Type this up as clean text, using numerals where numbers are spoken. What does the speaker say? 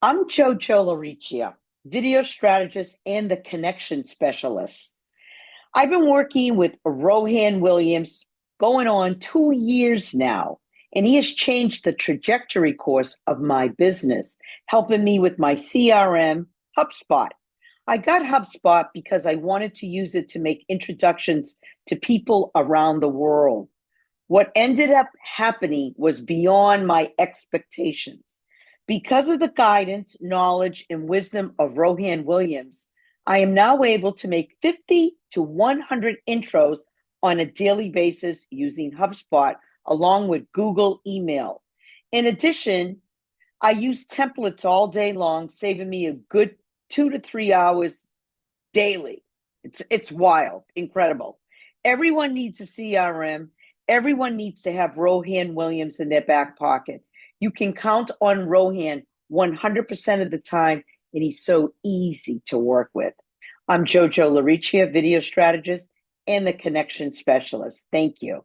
I'm Jojo LaRiccia, video strategist and the connection specialist. I've been working with Rohan Williams going on 2 years now, and he has changed the trajectory course of my business, helping me with my CRM, HubSpot. I got HubSpot because I wanted to use it to make introductions to people around the world. What ended up happening was beyond my expectations. Because of the guidance, knowledge, and wisdom of Rohan Williams, I am now able to make 50 to 100 intros on a daily basis using HubSpot along with Google email. In addition, I use templates all day long, saving me a good 2 to 3 hours daily. It's wild, incredible. Everyone needs a CRM. Everyone needs to have Rohan Williams in their back pocket. You can count on Rohan 100% of the time, and he's so easy to work with. I'm Jojo LaRiccia, video strategist and the connection specialist. Thank you.